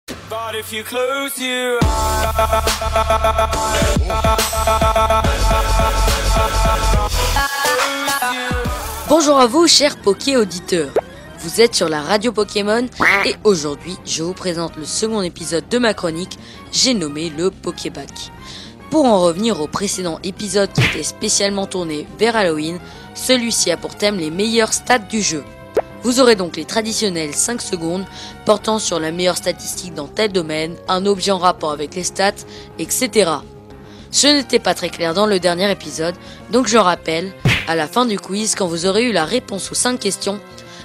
But if you close your eyes. Bonjour à vous, chers Poké auditeurs. Vous êtes sur la radio Pokémon et aujourd'hui, je vous présente le second épisode de ma chronique, j'ai nommé le Pokéback. Pour en revenir au précédent épisode qui était spécialement tourné vers Halloween, celui-ci a pour thème les meilleurs stats du jeu. Vous aurez donc les traditionnelles 5 secondes portant sur la meilleure statistique dans tel domaine, un objet en rapport avec les stats, etc. Ce n'était pas très clair dans le dernier épisode, donc je rappelle, à la fin du quiz, quand vous aurez eu la réponse aux 5 questions,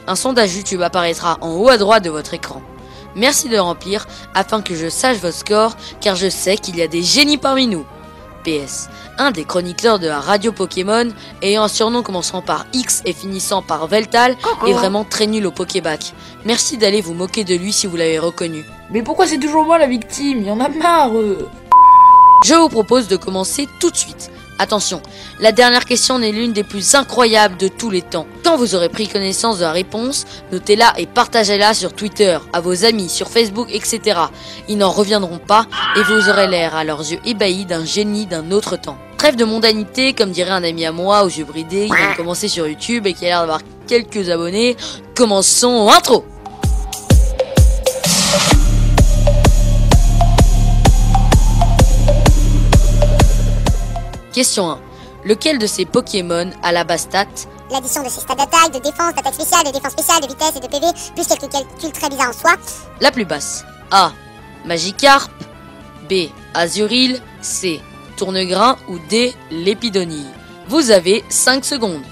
un sondage YouTube apparaîtra en haut à droite de votre écran. Merci de le remplir afin que je sache votre score, car je sais qu'il y a des génies parmi nous. PS, un des chroniqueurs de la radio Pokémon, ayant un surnom commençant par X et finissant par Veltal, est vraiment très nul au Pokéback. Merci d'aller vous moquer de lui si vous l'avez reconnu. Mais pourquoi c'est toujours moi la victime? Y en a marre. Je vous propose de commencer tout de suite. Attention, la dernière question n'est l'une des plus incroyables de tous les temps. Quand vous aurez pris connaissance de la réponse, notez-la et partagez-la sur Twitter, à vos amis, sur Facebook, etc. Ils n'en reviendront pas et vous aurez l'air à leurs yeux ébahis d'un génie d'un autre temps. Trêve de mondanité, comme dirait un ami à moi aux yeux bridés qui vient de commencer sur YouTube et qui a l'air d'avoir quelques abonnés. Commençons intro. Question 1. Lequel de ces Pokémon a la base stat? L'addition de ses stats d'attaque, de défense, d'attaque spéciale, de défense spéciale, de vitesse et de PV, plus quelques calculs très bizarres en soi. La plus basse. A. Magikarp. B. Azuril. C. Tournegrain ou D. Lépidonille. Vous avez 5 secondes.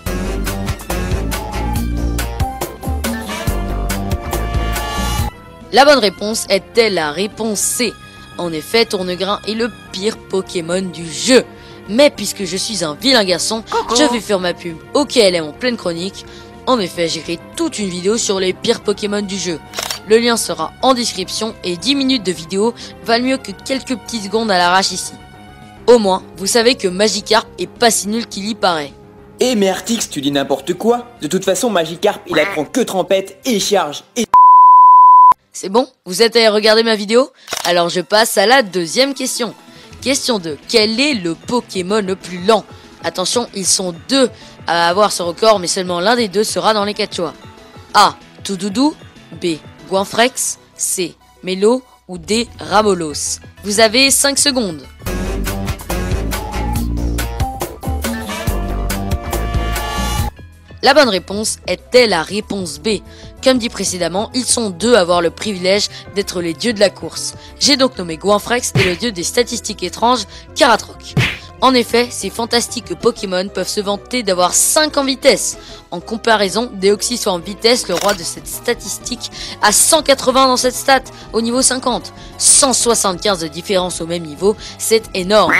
La bonne réponse était la réponse C. En effet, Tournegrain est le pire Pokémon du jeu. Mais puisque je suis un vilain garçon, je vais faire ma pub au KLM en pleine chronique. En effet, j'ai créé toute une vidéo sur les pires Pokémon du jeu. Le lien sera en description et 10 minutes de vidéo valent mieux que quelques petites secondes à l'arrache ici. Au moins, vous savez que Magikarp est pas si nul qu'il y paraît. Eh mais Artix, tu dis n'importe quoi. De toute façon, Magikarp, il apprend que Trempette et charge et... C'est bon? Vous êtes allé regarder ma vidéo? Alors je passe à la deuxième question. Question 2. Quel est le Pokémon le plus lent? Attention, ils sont 2 à avoir ce record, mais seulement l'un des deux sera dans les 4 choix. A. Toudoudou. B. Goinfrex. C. Mélo ou D. Ramolos. Vous avez 5 secondes. La bonne réponse était la réponse B. Comme dit précédemment, ils sont 2 à avoir le privilège d'être les dieux de la course. J'ai donc nommé Goinfrex et le dieu des statistiques étranges, Karatroc. En effet, ces fantastiques Pokémon peuvent se vanter d'avoir 5 en vitesse. En comparaison, Deoxys soit en vitesse, le roi de cette statistique, a 180 dans cette stat, au niveau 50. 175 de différence au même niveau, c'est énorme.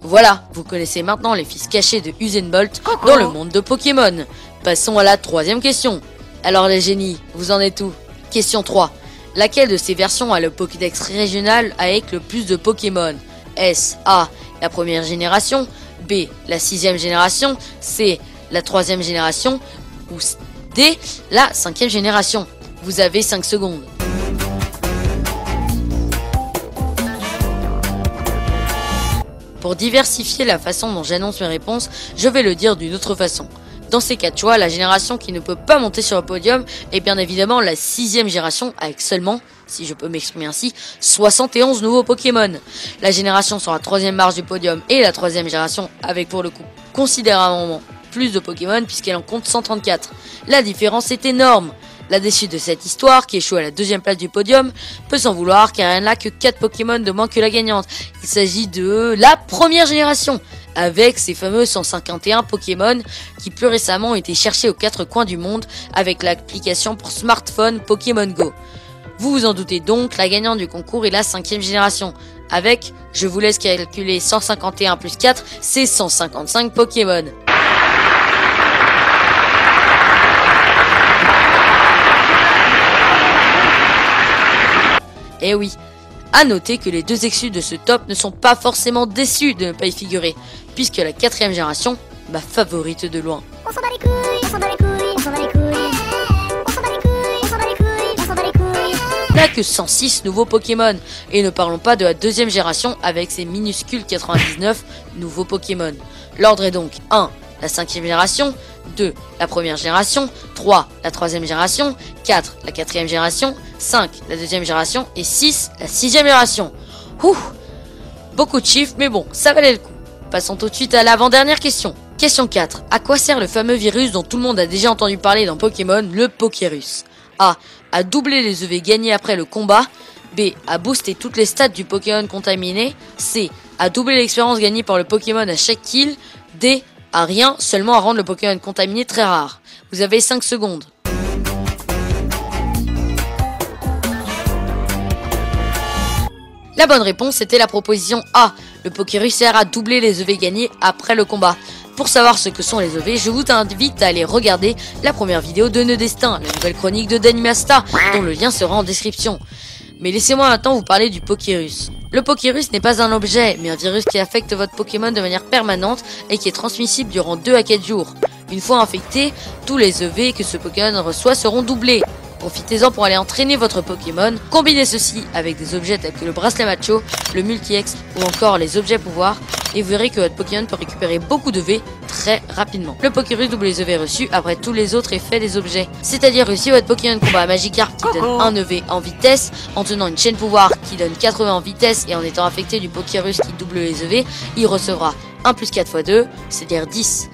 Voilà, vous connaissez maintenant les fils cachés de Usain Bolt dans le monde de Pokémon. Passons à la troisième question. Alors les génies, vous en êtes où? Question 3. Laquelle de ces versions a le Pokédex régional avec le plus de Pokémon? S. A. La première génération. B. La 6e génération. C. La 3e génération. Ou D. La 5e génération. Vous avez 5 secondes. Pour diversifier la façon dont j'annonce mes réponses, je vais le dire d'une autre façon. Dans ces 4 choix, la génération qui ne peut pas monter sur le podium est bien évidemment la 6e génération avec seulement, si je peux m'exprimer ainsi, 71 nouveaux Pokémon. La génération sur la 3e marche du podium et la 3e génération avec pour le coup considérablement plus de Pokémon puisqu'elle en compte 134. La différence est énorme. La déçue de cette histoire, qui échoue à la 2e place du podium, peut s'en vouloir car elle n'a que 4 Pokémon de moins que la gagnante. Il s'agit de la première génération, avec ses fameux 151 Pokémon qui plus récemment ont été cherchés aux 4 coins du monde avec l'application pour smartphone Pokémon Go. Vous vous en doutez donc, la gagnante du concours est la 5e génération, avec, je vous laisse calculer 151 plus 4, c'est 155 Pokémon. Eh oui, à noter que les 2 exclus de ce top ne sont pas forcément déçus de ne pas y figurer, puisque la 4e génération, ma favorite de loin. On s'en bat les couilles, on s'en bat les couilles, on s'en bat les couilles. On s'en bat les couilles, on s'en bat les couilles, on s'en bat les couilles. n'a que 106 nouveaux Pokémon. Et ne parlons pas de la deuxième génération avec ses minuscules 99 nouveaux Pokémon. L'ordre est donc 1. La 5e génération, 2. La première génération, 3. La 3e génération, 4. La 4e génération, 5. La 2e génération et 6. La 6e génération. Ouh, beaucoup de chiffres, mais bon, ça valait le coup. Passons tout de suite à l'avant-dernière question. Question 4. À quoi sert le fameux virus dont tout le monde a déjà entendu parler dans Pokémon, le Pokérus? A. À doubler les EV gagnés après le combat. B. À booster toutes les stats du Pokémon contaminé. C. À doubler l'expérience gagnée par le Pokémon à chaque kill. D. À rien, seulement à rendre le Pokémon contaminé très rare. Vous avez 5 secondes. La bonne réponse était la proposition A. Le Pokérus sert à doubler les EV gagnés après le combat. Pour savoir ce que sont les EV, je vous invite à aller regarder la première vidéo de Nœud Destin, la nouvelle chronique de Danimasta, dont le lien sera en description. Mais laissez-moi maintenant vous parler du Pokérus. Le Pokérus n'est pas un objet, mais un virus qui affecte votre Pokémon de manière permanente et qui est transmissible durant 2 à 4 jours. Une fois infecté, tous les EV que ce Pokémon reçoit seront doublés. Profitez-en pour aller entraîner votre Pokémon. Combinez ceci avec des objets tels que le bracelet macho, le multi-X ou encore les objets pouvoirs et vous verrez que votre Pokémon peut récupérer beaucoup de V très rapidement. Le Pokérus double les EV reçus après tous les autres effets des objets. C'est-à-dire que si votre Pokémon combat un Magikarp qui donne 1 EV en vitesse, en tenant une chaîne pouvoir qui donne 4 EV en vitesse et en étant affecté du Pokérus qui double les EV, il recevra 1 plus 4 x 2, c'est-à-dire 10.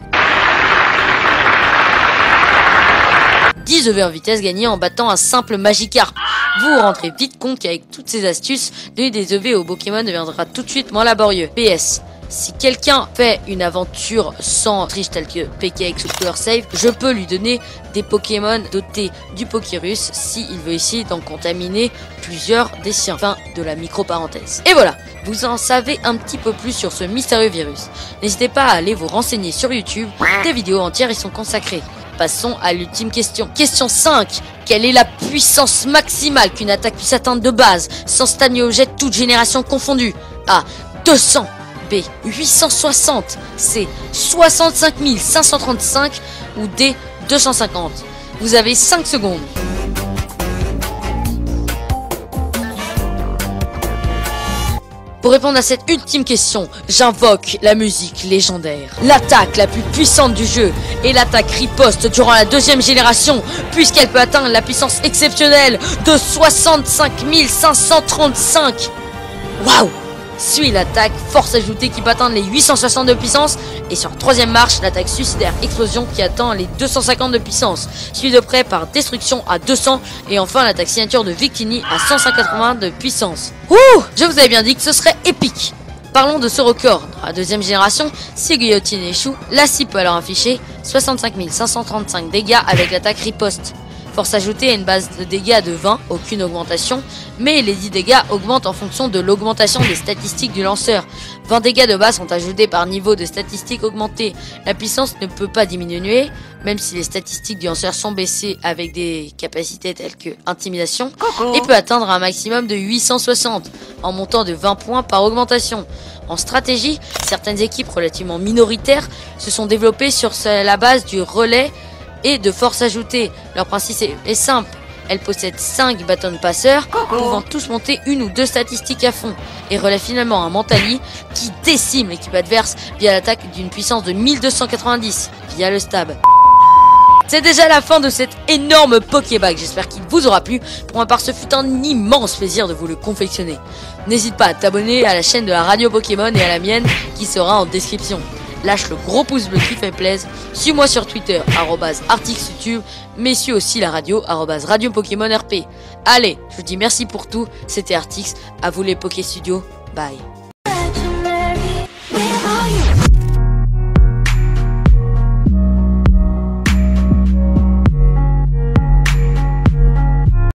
10 EV en vitesse gagnés en battant un simple Magikarp. Vous vous rendrez vite compte qu'avec toutes ces astuces, donner des EV aux Pokémon deviendra tout de suite moins laborieux. PS. Si quelqu'un fait une aventure sans triche telle que PKX ou Color Save, je peux lui donner des Pokémon dotés du Pokérus s'il veut essayer d'en contaminer plusieurs des siens. Fin de la micro-parenthèse. Et voilà, vous en savez un petit peu plus sur ce mystérieux virus. N'hésitez pas à aller vous renseigner sur YouTube, des vidéos entières y sont consacrées. Passons à l'ultime question. Question 5. Quelle est la puissance maximale qu'une attaque puisse atteindre de base, sans stade ni objet, toute génération confondue? A. 200. B. 860. C. 65 535. Ou D. 250. Vous avez 5 secondes. Pour répondre à cette ultime question, j'invoque la musique légendaire. L'attaque la plus puissante du jeu est l'attaque riposte durant la 2e génération, puisqu'elle peut atteindre la puissance exceptionnelle de 65 535. Waouh! Suit l'attaque force ajoutée qui peut atteindre les 860 de puissance, et sur 3ème marche, l'attaque suicidaire explosion qui atteint les 250 de puissance, suivi de près par destruction à 200, et enfin l'attaque signature de Victini à 180 de puissance. Ouh! Je vous avais bien dit que ce serait épique. Parlons de ce record. Dans la 2e génération, si Guillotine échoue, la scie peut alors afficher 65 535 dégâts avec l'attaque riposte. Force ajoutée à une base de dégâts de 20, aucune augmentation, mais les 10 dégâts augmentent en fonction de l'augmentation des statistiques du lanceur. 20 dégâts de base sont ajoutés par niveau de statistiques augmentées. La puissance ne peut pas diminuer, même si les statistiques du lanceur sont baissées avec des capacités telles que intimidation, et peut atteindre un maximum de 860, en montant de 20 points par augmentation. En stratégie, certaines équipes relativement minoritaires se sont développées sur la base du relais et de force ajoutée. Leur principe est simple. Elles possèdent 5 bâtons passeurs, pouvant tous monter une ou 2 statistiques à fond, et relèvent finalement un Mentali qui décime l'équipe adverse via l'attaque d'une puissance de 1290 via le stab. C'est déjà la fin de cet énorme Pokébag, j'espère qu'il vous aura plu. Pour ma part, ce fut un immense plaisir de vous le confectionner. N'hésite pas à t'abonner à la chaîne de la radio Pokémon et à la mienne qui sera en description. Lâche le gros pouce bleu qui fait plaisir. Suis-moi sur Twitter, @artixyoutube, mais suis aussi la radio, @radio Pokémon RP. Allez, je vous dis merci pour tout. C'était Artix, à vous les Poké Studios. Bye.